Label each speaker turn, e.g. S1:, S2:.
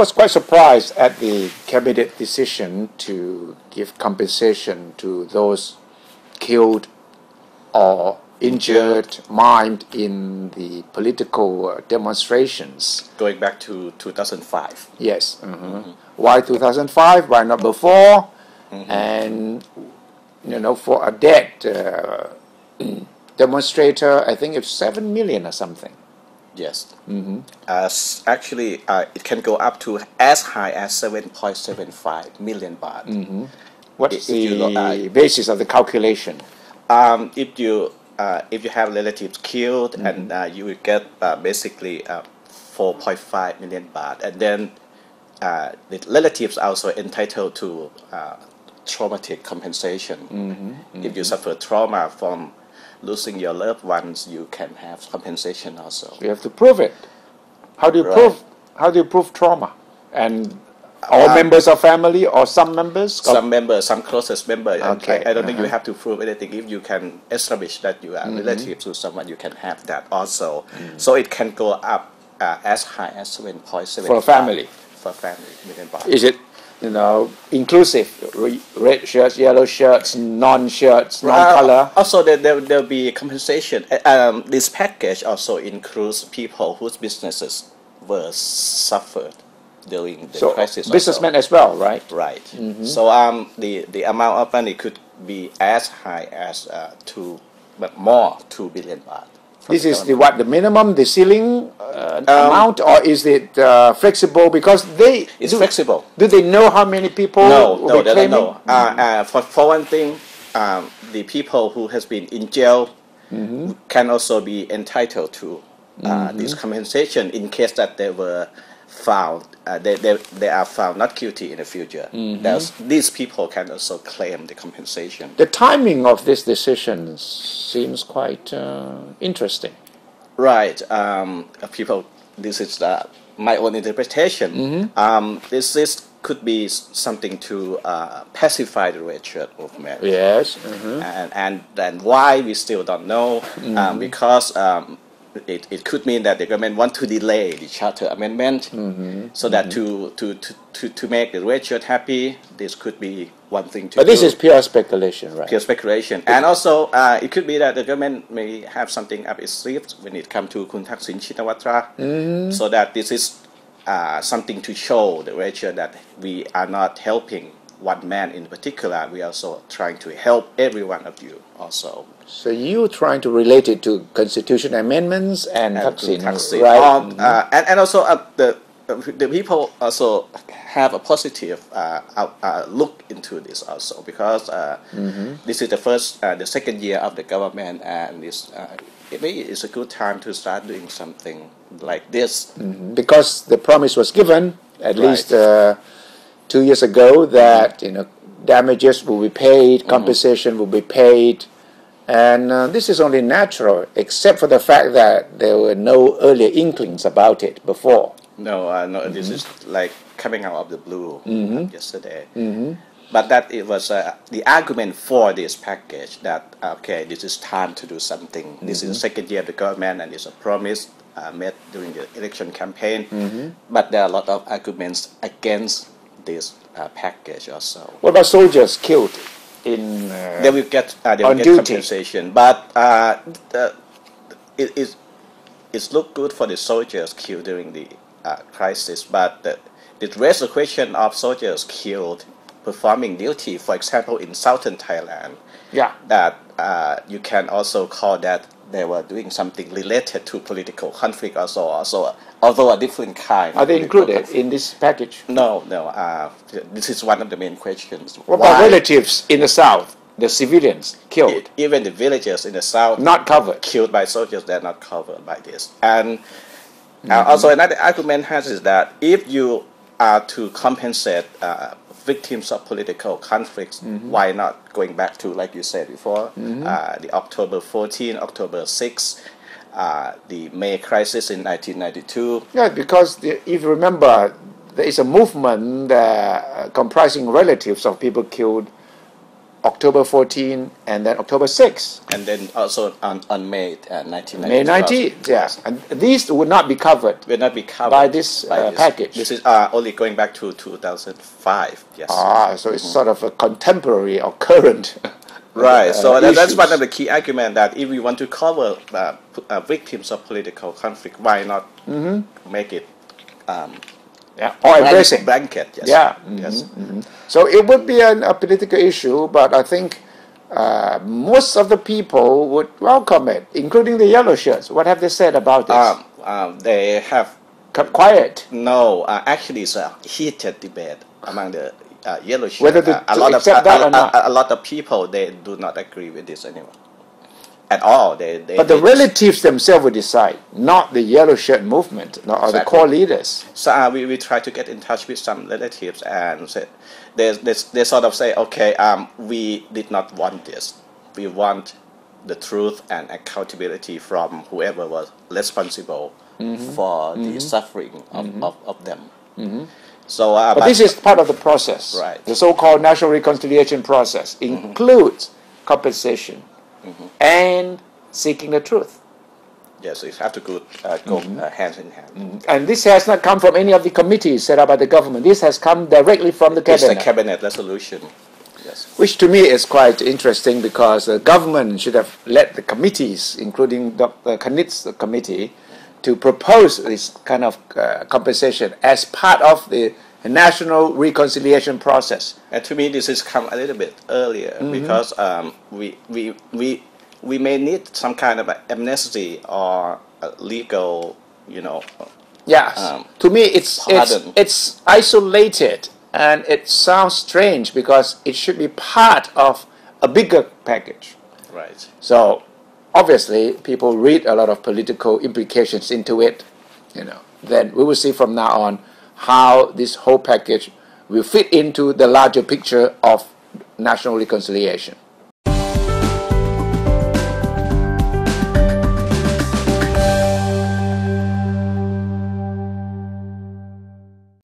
S1: was quite surprised at the cabinet decision to give compensation to those killed or injured, maimed in the political demonstrations.
S2: Going back to 2005.
S1: Yes. Why 2005? Why not before? And for a dead demonstrator, I think it's 7 million or something.
S2: Yes. Actually, it can go up to as high as 7.75 million baht.
S1: What's the basis of the calculation?
S2: If you have relatives killed, and you will get basically 4.5 million baht, and then the relatives are also entitled to traumatic compensation. If you suffer trauma from losing your loved ones, you can have compensation also.
S1: You have to prove it. How do you prove? How do you prove trauma? And all members of family or some members?
S2: Some members, some closest member.
S1: Okay.
S2: I don't think you have to prove anything. If you can establish that you are relative to someone, you can have that also. So it can go up as high as 7.7
S1: for a family.
S2: For family, million baht.
S1: Is it inclusive? Red shirts, yellow shirts, non-shirts, non-color.
S2: Also, there'll be compensation. This package also includes people whose businesses were suffered during the crisis.
S1: Businessmen as well, right?
S2: Right. So the amount of money could be as high as 2 billion baht.
S1: This is the minimum, the ceiling amount, or is it flexible? Because
S2: it's flexible.
S1: Do they know how many people?
S2: No, they don't know. For one thing, the people who has been in jail can also be entitled to this compensation in case that they were found they are found not guilty in the future. These people can also claim the compensation.
S1: The timing of this decision seems quite interesting.
S2: Right. This is my own interpretation. This could be something to pacify the red shirt movement.
S1: Yes.
S2: And then why we still don't know, because it could mean that the government want to delay the charter amendment, so that to make the red shirt happy, this could be one thing to do.
S1: But this is pure speculation, right?
S2: Pure speculation. And also, it could be that the government may have something up its sleeve when it comes to Kun Thaksin Shinawatra, so that this is something to show the red shirt that we are not helping one man in particular. We are also trying to help every one of you also.
S1: So you're trying to relate it to constitution amendments and Thaksin,
S2: right? And also the people also have a positive look into this also, because this is the second year of the government, and it's a good time to start doing something like this.
S1: Because the promise was given at least 2 years ago that damages will be paid, compensation will be paid. And this is only natural, except for the fact that there were no earlier inklings about it before.
S2: No, this is like coming out of the blue yesterday. But that it was the argument for this package that, this is time to do something. This is the second year of the government, and it's a promise made during the election campaign. But there are a lot of arguments against this package also.
S1: What about soldiers killed? They
S2: will get compensation, but it's looked good for the soldiers killed during the crisis. But it raises the question of soldiers killed performing duty, for example, in southern Thailand. That you can also call that they were doing something related to political conflict also, although a different kind.
S1: Are they included in this package?
S2: No. This is one of the main questions.
S1: What about relatives in the south, the civilians killed?
S2: Even the villagers in the south,
S1: not covered,
S2: killed by soldiers, they're not covered by this. And also another argument is that if you are to compensate victims of political conflicts, why not going back to, like you said before, the October 14, October 6, the May crisis in 1992?
S1: Yeah, because if you remember, there is a movement comprising relatives of people killed October 14 and then October 6.
S2: And then also on May 1990.
S1: May 19th, yes. And these would not be covered
S2: will not be covered
S1: by this package.
S2: This is only going back to 2005. Yes.
S1: So it's sort of a contemporary or current.
S2: Right. So that's
S1: issues.
S2: one of the key arguments that if we want to cover victims of political conflict, why not make it
S1: or embracing
S2: blanket? Yes.
S1: Yeah.
S2: Yes.
S1: So it would be a political issue, but I think most of the people would welcome it, including the yellow shirts. What have they said about this?
S2: They have
S1: Kept quiet.
S2: no. Actually, it's a heated debate among the yellow shirts.
S1: Whether to accept that or not.
S2: A lot of people they do not agree with this anymore at all.
S1: But the relatives themselves will decide, not the yellow shirt movement or the core leaders.
S2: So we try to get in touch with some relatives and say, they sort of say, okay, we did not want this. We want the truth and accountability from whoever was responsible for the suffering of them. So,
S1: but this is part of the process.
S2: Right.
S1: The so-called national reconciliation process includes compensation and seeking the truth.
S2: Yes, so it have to go hand in hand.
S1: And this has not come from any of the committees set up by the government. This has come directly from the cabinet.
S2: It's a cabinet resolution. Yes.
S1: Which to me is quite interesting because the government should have led the committees, including Dr. Kanit's committee, to propose this kind of compensation as part of the national reconciliation process.
S2: And to me, this has come a little bit earlier because we may need some kind of amnesty or legal,
S1: Yes. To me, it's isolated and it sounds strange because it should be part of a bigger package.
S2: Right.
S1: So obviously, people read a lot of political implications into it. Then we will see from now on how this whole package will fit into the larger picture of national reconciliation.